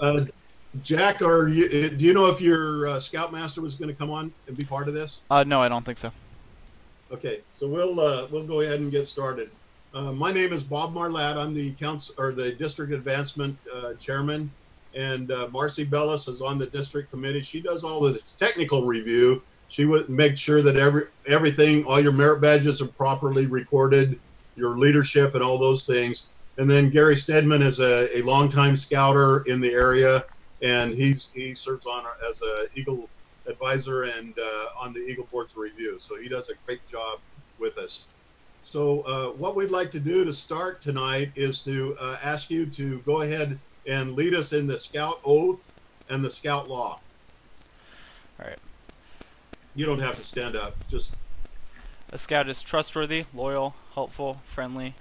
Uh, Jack, do you know if your scoutmaster was going to come on and be part of this? No, I don't think so. Okay, so we'll go ahead and get started. My name is Bob Marlatt. I'm the council or the district advancement chairman, and Marcy Bellis is on the district committee. She does all the technical review. She would make sure that everything, all your merit badges are properly recorded, your leadership, and all those things. And then Gary Stedman is a longtime scouter in the area, and he serves on as a Eagle advisor and on the Eagle Board's review. So he does a great job with us. So what we'd like to do to start tonight is to ask you to go ahead and lead us in the Scout Oath and the Scout Law. All right. You don't have to stand up. Just A scout is trustworthy, loyal, helpful, friendly.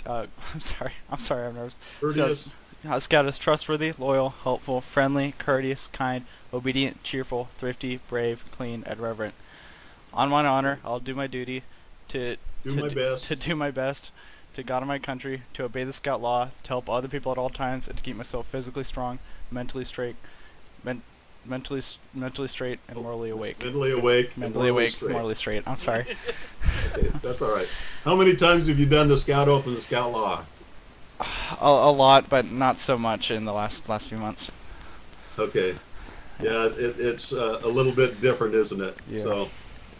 I'm sorry, I'm nervous. courteous. A scout is trustworthy, loyal, helpful, friendly, courteous, kind, obedient, cheerful, thrifty, brave, clean, and reverent. On my honor, I'll do my duty to Do my best. to do my best, to God and my country, to obey the Scout Law, to help other people at all times, and to keep myself physically strong, mentally straight, mentally straight, and morally awake. Mentally awake. Mentally awake, morally straight. I'm sorry. Okay, that's all right. How many times have you done the Scout Oath and the Scout Law? A lot, but not so much in the last few months. Okay. Yeah, it's a little bit different, isn't it? Yeah. So,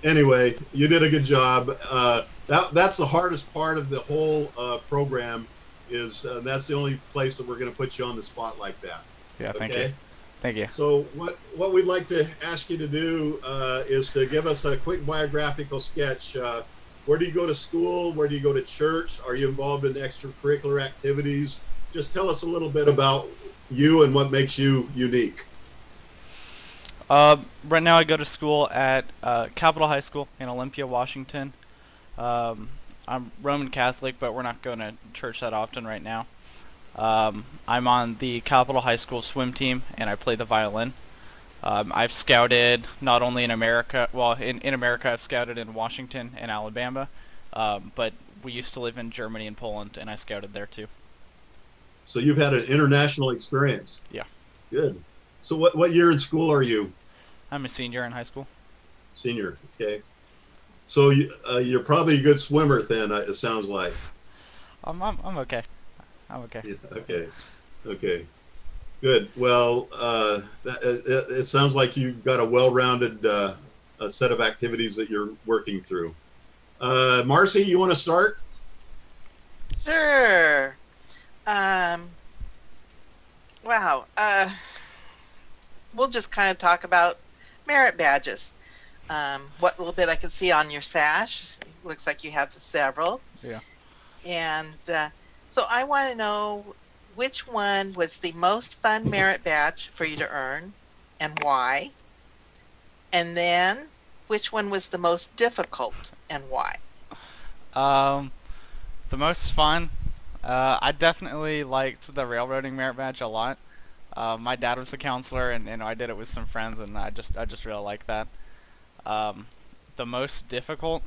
anyway, you did a good job. That's the hardest part of the whole program. That's the only place that we're going to put you on the spot like that. Yeah, thank Okay? you. Thank you. So what we'd like to ask you to do is to give us a quick biographical sketch. Where do you go to school? Where do you go to church? Are you involved in extracurricular activities? Just tell us a little bit about you and what makes you unique. Right now I go to school at Capitol High School in Olympia, Washington. I'm Roman Catholic, but we're not going to church that often right now. I'm on the Capitol High School swim team, and I play the violin. I've scouted not only in America, well, in America I've scouted in Washington and Alabama, but we used to live in Germany and Poland, and I scouted there too. So you've had an international experience. Yeah. Good. So what year in school are you? I'm a senior in high school. Senior. Okay. So you're probably a good swimmer then. It sounds like. I'm okay. I'm okay. Yeah, okay. Okay. Good. Well, it sounds like you've got a well-rounded set of activities that you're working through. Marcy, you want to start? Sure. Wow. We'll just kind of talk about merit badges. What little bit I can see on your sash. It looks like you have several. Yeah. And so I want to know which one was the most fun merit badge for you to earn and why. And then which one was the most difficult and why. The most fun, I definitely liked the railroading merit badge a lot. My dad was a counselor, and I did it with some friends, and I just really liked that. The most difficult,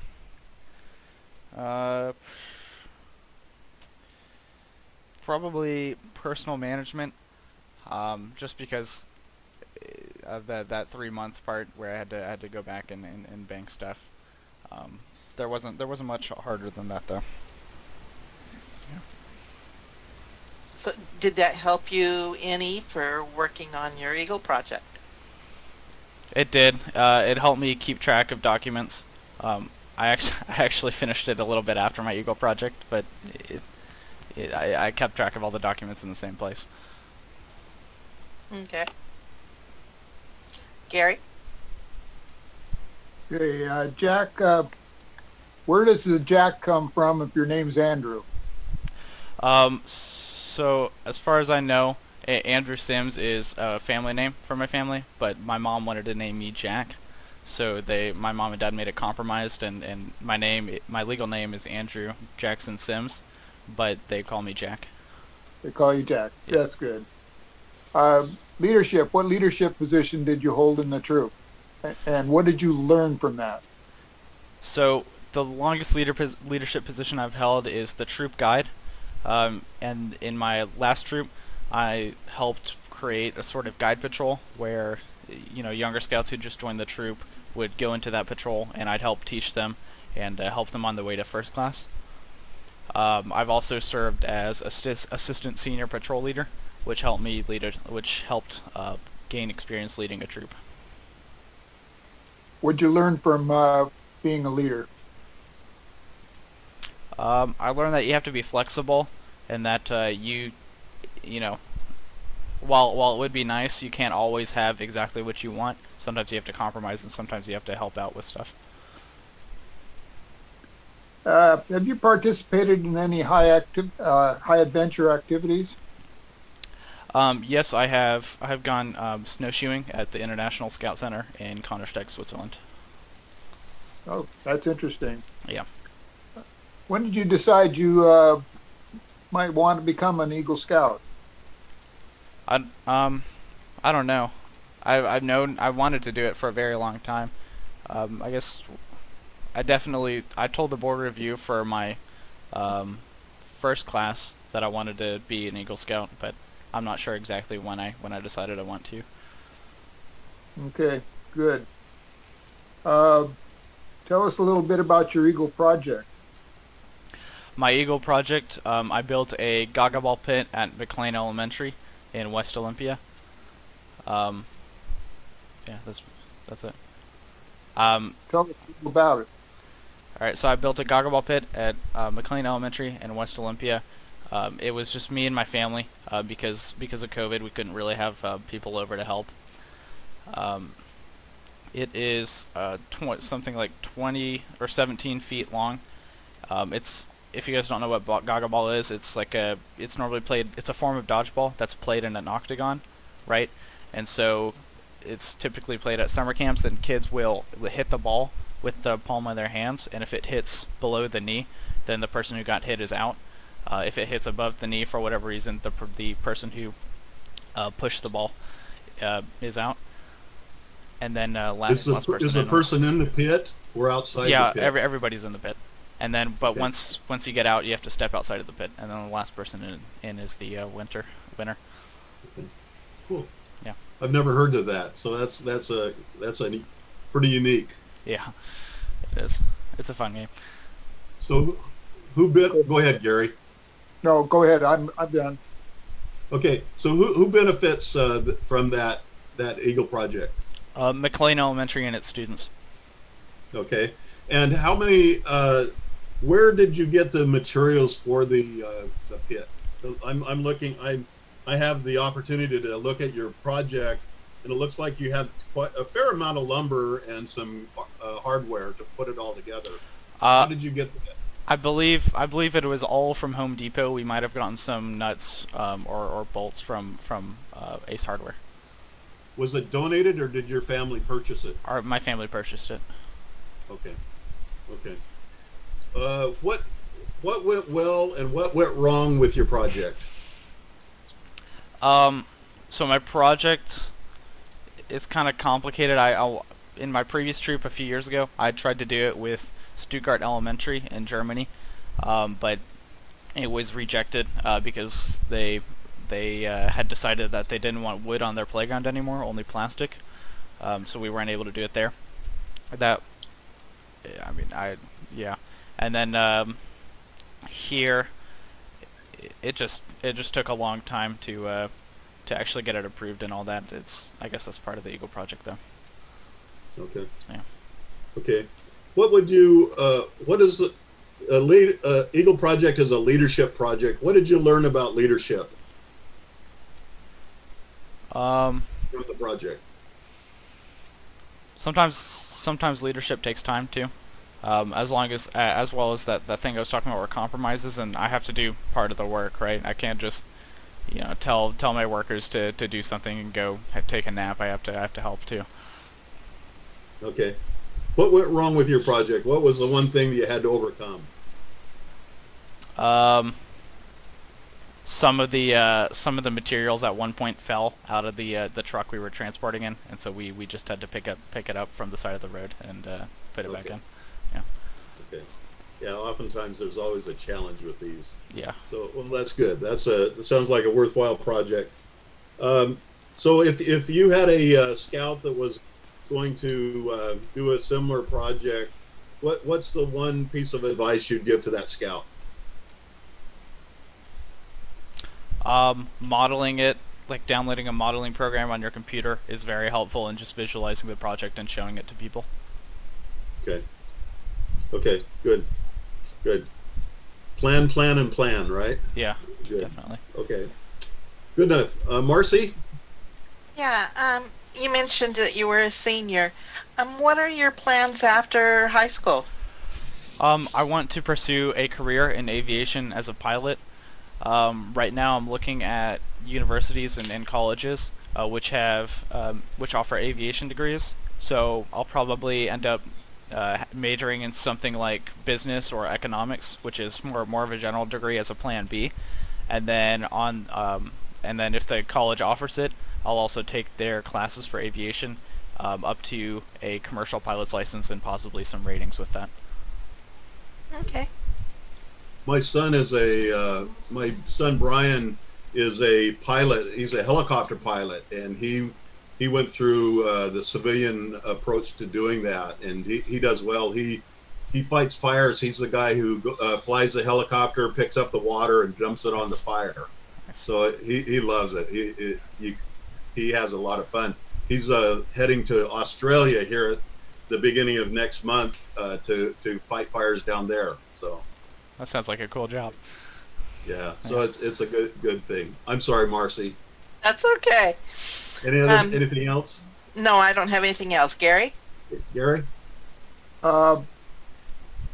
probably personal management, just because of that 3-month part where I had to go back and bank stuff. There wasn't much harder than that though. Yeah. So did that help you any for working on your Eagle project? It did. It helped me keep track of documents. I actually finished it a little bit after my Eagle project, but I kept track of all the documents in the same place. Okay. Gary? Okay, Jack, where does the Jack come from if your name's Andrew? So as far as I know, Andrew Sims is a family name for my family, but my mom wanted to name me Jack, so my mom and dad made it compromised, and my legal name is Andrew Jackson Sims, but they call me Jack. They call you Jack. Yeah. That's good. Leadership. What leadership position did you hold in the troop, and what did you learn from that? So the longest leadership position I've held is the troop guide, and in my last troop, I helped create a sort of guide patrol where, younger scouts who just joined the troop would go into that patrol, and I'd help teach them and help them on the way to first class. I've also served as assistant senior patrol leader, which helped gain experience leading a troop. What'd you learn from being a leader? I learned that you have to be flexible, and that while it would be nice, you can't always have exactly what you want. Sometimes you have to compromise, and sometimes you have to help out with stuff. Have you participated in any high adventure activities? Yes, I have. I have gone snowshoeing at the International Scout Center in Konnerstedt, Switzerland. Oh, that's interesting. Yeah. When did you decide you might want to become an Eagle Scout? I don't know. I've known I wanted to do it for a very long time. I guess I told the board review for my first class that I wanted to be an Eagle Scout, but I'm not sure exactly when I decided I want to. Okay, good. Tell us a little bit about your Eagle project. My Eagle project, I built a Gaga Ball pit at McLean Elementary in West Olympia. Yeah, that's it. Tell us about it. Alright, so I built a Gaga Ball pit at McLean Elementary in West Olympia. It was just me and my family because of COVID. We couldn't really have people over to help. It is something like 20 or 17 feet long. If you guys don't know what Gaga Ball is, it's normally played. It's a form of dodgeball that's played in an octagon, right? And so it's typically played at summer camps, and kids will hit the ball with the palm of their hands, and if it hits below the knee, then the person who got hit is out. If it hits above the knee for whatever reason, the person who pushed the ball is out. And then last person. Is the person in the pit or outside the pit? Yeah, everybody's in the pit. And then, but Okay. once you get out, you have to step outside of the pit, and then the last person in is the winner. Okay. Cool. Yeah. I've never heard of that, so that's pretty unique. Yeah, it is. It's a fun game. So, go ahead, Gary. No, go ahead. I'm done. Okay, so who benefits from that Eagle project? McLean Elementary and its students. Okay, and how many? Where did you get the materials for the pit? I'm looking. I have the opportunity to look at your project, and it looks like you have quite a fair amount of lumber and some hardware to put it all together. How did you get that? I believe it was all from Home Depot. We might have gotten some nuts or bolts from Ace Hardware. Was it donated, or did your family purchase it? My family purchased it. Okay. Okay. What went well and what went wrong with your project? So my project is kind of complicated. In my previous troop a few years ago, I tried to do it with Stuttgart Elementary in Germany, but it was rejected because they had decided that they didn't want wood on their playground anymore, only plastic. So we weren't able to do it there. Yeah. And then here, it just took a long time to actually get it approved and all that. I guess that's part of the Eagle project, though. Okay. Yeah. Okay. What would you? What is the Eagle project is a leadership project. What did you learn about leadership from the project? Sometimes leadership takes time too. As well as that thing I was talking about were compromises, and I have to do part of the work, right? I can't just tell my workers to do something and go take a nap. I have to help too. Okay. What went wrong with your project? What was the one thing that you had to overcome? Some of the materials at one point fell out of the truck we were transporting in, and so we just had to pick it up from the side of the road and put it back in. Yeah. Okay. Yeah. Oftentimes there's always a challenge with these. Yeah. So well, that's good. That sounds like a worthwhile project. So if you had a scout that was going to do a similar project, what's the one piece of advice you'd give to that scout? Modeling it, like downloading a modeling program on your computer, is very helpful in just visualizing the project and showing it to people. Okay. Okay. Good. Good. Plan, plan, and plan. Right. Yeah, Good. definitely. Okay. Good enough. Marcy. Yeah, you mentioned that you were a senior. What are your plans after high school? I want to pursue a career in aviation as a pilot. Right now, I'm looking at universities and colleges which offer aviation degrees. So I'll probably end up majoring in something like business or economics, which is more of a general degree as a plan B. And then and then if the college offers it, I'll also take their classes for aviation up to a commercial pilot's license and possibly some ratings with that. Okay. My son is my son Brian is a pilot. He's a helicopter pilot, and he went through the civilian approach to doing that, and he does well. He fights fires. He's the guy who flies the helicopter, picks up the water, and dumps it on the fire. So he loves it. He has a lot of fun. He's heading to Australia here at the beginning of next month to fight fires down there. So. That sounds like a cool job. Yeah, so it's a good thing. I'm sorry, Marcy. That's okay. Anything else? No, I don't have anything else. Gary? Gary?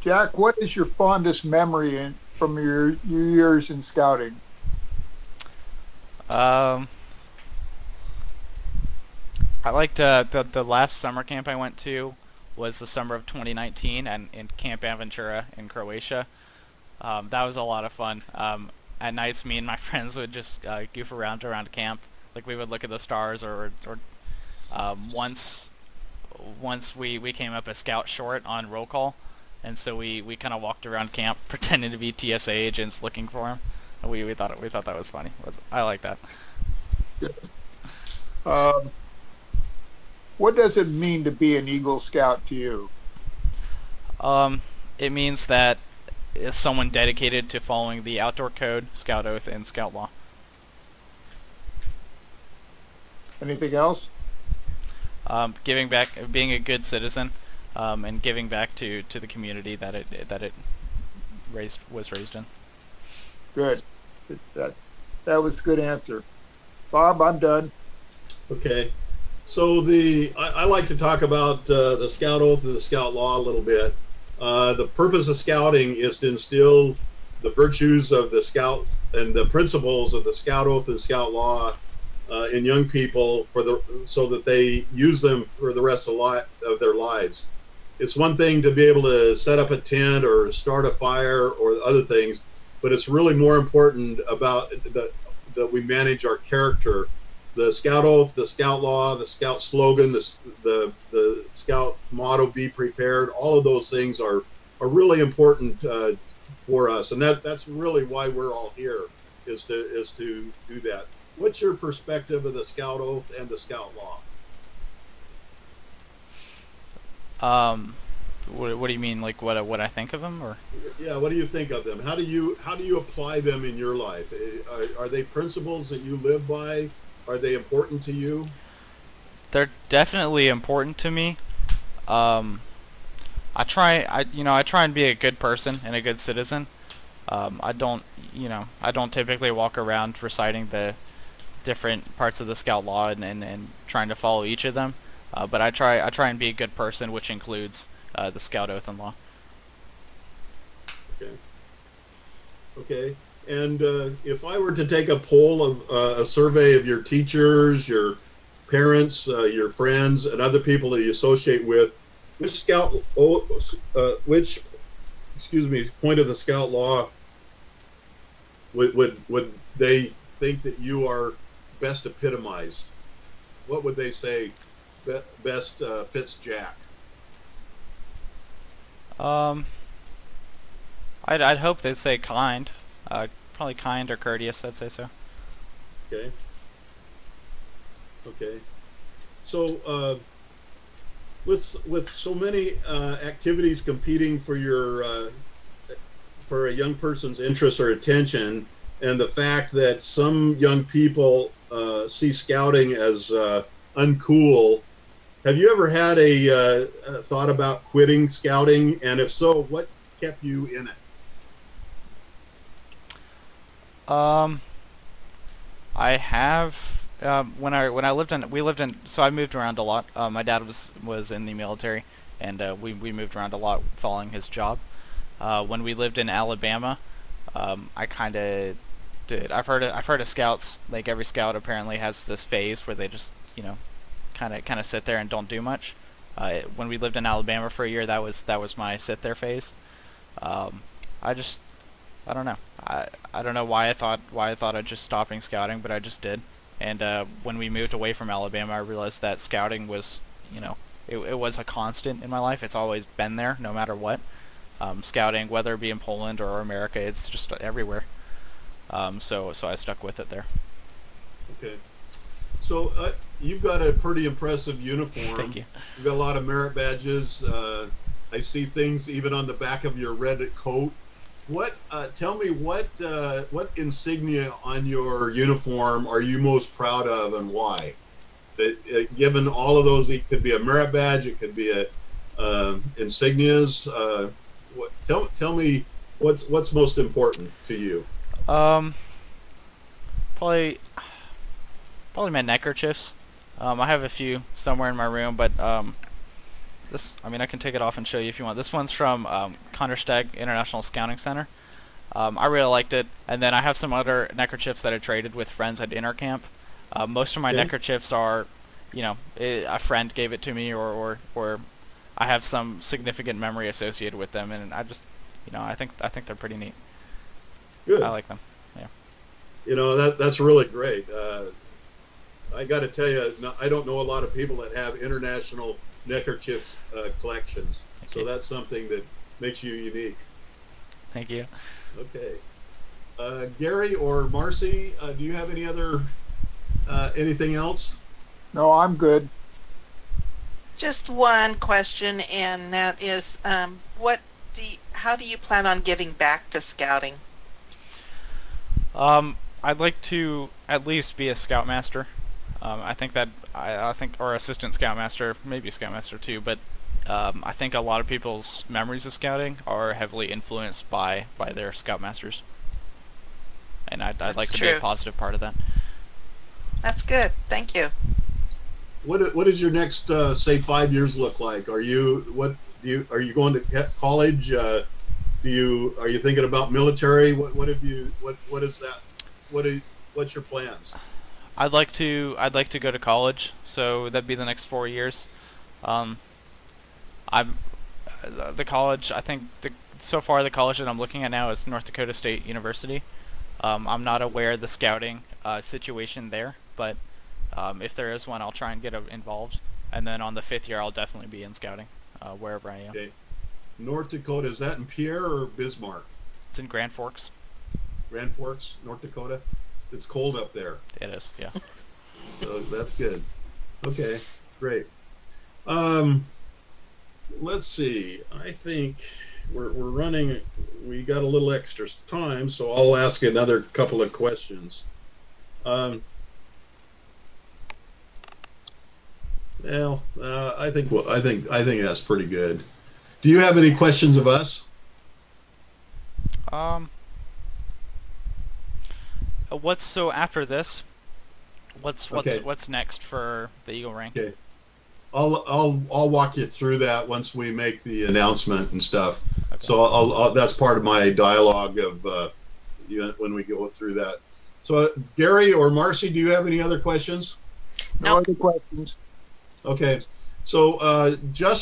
Jack, what is your fondest memory from your years in scouting? I liked the last summer camp I went to was the summer of 2019 and in Camp Aventura in Croatia. That was a lot of fun. At nights, me and my friends would just goof around camp. Like we would look at the stars, or once we came up a scout short on roll call, and so we kind of walked around camp pretending to be TSA agents looking for him. And we thought that was funny. I like that. What does it mean to be an Eagle Scout to you? It means that is someone dedicated to following the outdoor code, scout oath, and scout law. Anything else? Giving back, being a good citizen, and giving back to the community that it was raised in. Good. That was a good answer. Bob, I'm done. Okay. So I like to talk about the scout oath and the scout law a little bit. The purpose of scouting is to instill the virtues of the scout and the principles of the scout oath and scout law in young people so that they use them for the rest of their lives. It's one thing to be able to set up a tent or start a fire or other things, but it's really more important about that we manage our character. The scout oath, the scout law, the scout slogan, the scout motto, be prepared, all of those things are really important for us, and that's really why we're all here, is to do that. What's your perspective of the scout oath and the scout law? What do you mean, like what I think of them, or? Yeah, what do you think of them? How do you apply them in your life? Are they principles that you live by? Are they important to you? They're definitely important to me. I try and be a good person and a good citizen. I don't typically walk around reciting the different parts of the scout law and trying to follow each of them. But I try and be a good person, which includes the scout oath and law. Okay. Okay. And if I were to take a poll of a survey of your teachers, your parents, your friends, and other people that you associate with, which point of the scout law would they think that you are best epitomized? What would they say best fits Jack? I'd hope they'd say kind. Probably kind or courteous, I'd say so. Okay. Okay. So with so many activities competing for your for a young person's interest or attention, and the fact that some young people see scouting as uncool, have you ever had a thought about quitting scouting? And if so, what kept you in it? Um, I have when I lived in so I moved around a lot. My dad was in the military, and we moved around a lot following his job. When we lived in Alabama, I kind of did. I've heard of scouts. Like every scout apparently has this phase where they just kind of sit there and don't do much. When we lived in Alabama for a year, that was my sit there phase. I just I don't know. I don't know why I thought I'd just stopping scouting, but I just did. And when we moved away from Alabama, I realized that scouting was, it was a constant in my life. It's always been there, no matter what. Scouting, whether it be in Poland or America, it's just everywhere. So I stuck with it there. Okay. So you've got a pretty impressive uniform. Thank you. You've got a lot of merit badges. I see things even on the back of your red coat. Tell me what insignia on your uniform are you most proud of, and why? Given all of those, it could be a merit badge, it could be a insignias. Tell me what's most important to you. Probably my neckerchiefs. I have a few somewhere in my room, but I can take it off and show you if you want. This one's from Condersteg International Scouting Center. I really liked it. And then I have some other neckerchiefs that I traded with friends at intercamp. Most of my neckerchiefs are, a friend gave it to me, or I have some significant memory associated with them, and I just, I think they're pretty neat. Good. I like them. Yeah. That's really great. I got to tell you, I don't know a lot of people that have international neckerchief collections, so that's something that makes you unique. Thank you. Okay. Gary or Marcy, do you have any other anything else? No, I'm good. Just one question, and that is, how do you plan on giving back to scouting? I'd like to at least be a scoutmaster. I think or assistant scoutmaster, maybe scoutmaster too, but I think a lot of people's memories of scouting are heavily influenced by their scoutmasters, and I'd like to be a positive part of that. That's good. Thank you. What does your next say 5 years look like? Are you going to college? Are you thinking about military? What is that? What's your plans? I'd like to go to college, so that'd be the next 4 years. The college, I think so far the college that I'm looking at now is North Dakota State University. I'm not aware of the scouting situation there, but if there is one, I'll try and get involved. And then on the 5th year, I'll definitely be in scouting wherever I am. Okay. North Dakota, is that in Pierre or Bismarck? It's in Grand Forks. Grand Forks, North Dakota. It's cold up there. It is, yeah. So that's good. Okay, great. Let's see. I think we're running. We got a little extra time, so I'll ask another couple of questions. I think that's pretty good. Do you have any questions of us? So after this? What's Okay. what's next for the Eagle rank? Okay. I'll walk you through that once we make the announcement and stuff. Okay. So that's part of my dialogue of when we go through that. So Gary or Marcy, do you have any other questions? No other questions. Okay. So Jack.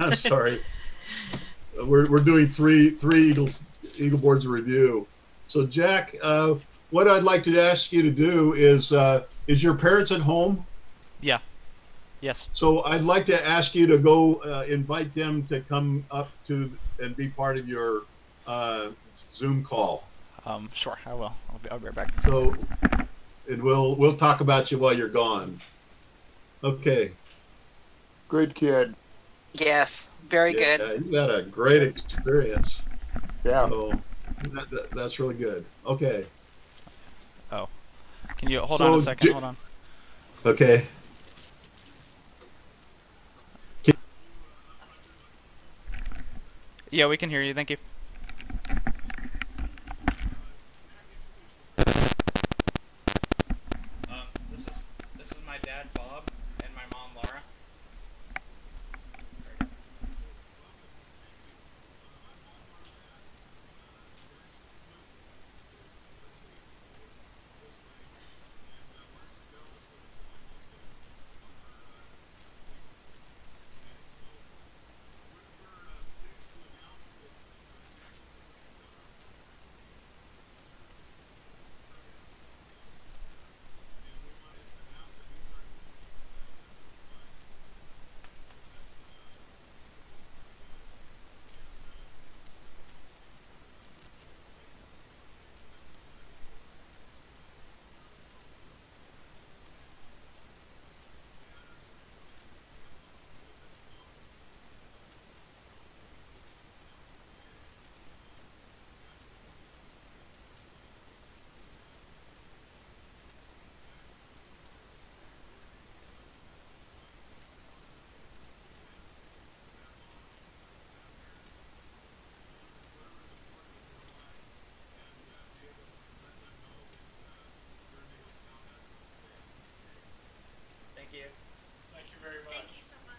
I'm sorry. We're doing three Eagle boards of review. So Jack, what I'd like to ask you to do is your parents at home? Yeah. Yes. So I'd like to ask you to go invite them to come up to and be part of your Zoom call. Sure, I will. I'll I'll be right back. So, and we'll talk about you while you're gone. Okay. Good kid. Yes, very Yeah, good. you had a great experience. Yeah. So that's really good. Okay. Oh, can you hold on a So, second? Hold on. okay. Yeah, we can hear you. Thank you. This is my dad Bob and my mom Laura. Thank you. Thank you very much. Thank you so much.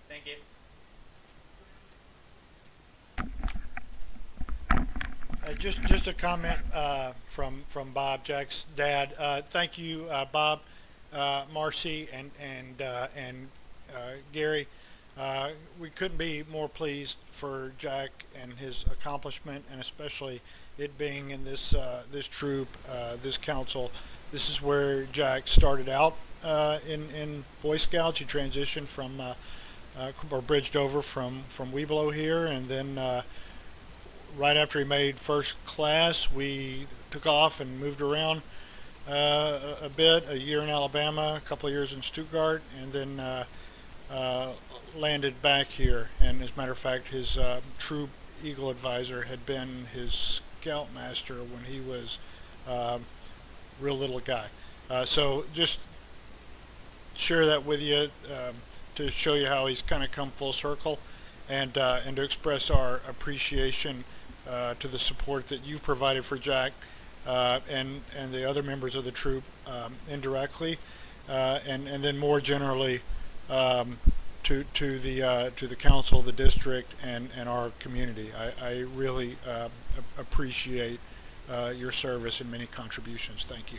Thank you. Just a comment from Bob, Jack's dad. Thank you, Bob, Marcy, and Gary. We couldn't be more pleased for Jack and his accomplishment, and especially it being in this this troop, this council. This is where Jack started out in Boy Scouts. He transitioned from or bridged over from Webelow here, and then right after he made first class, we took off and moved around a bit, a year in Alabama, a couple of years in Stuttgart, and then landed back here. And as a matter of fact, his troop Eagle advisor had been his scoutmaster when he was real little guy. So just share that with you to show you how he's kind of come full circle, and to express our appreciation to the support that you've provided for Jack and the other members of the troop indirectly, and then more generally to the council, the district, and our community. I really appreciate your service and many contributions. Thank you.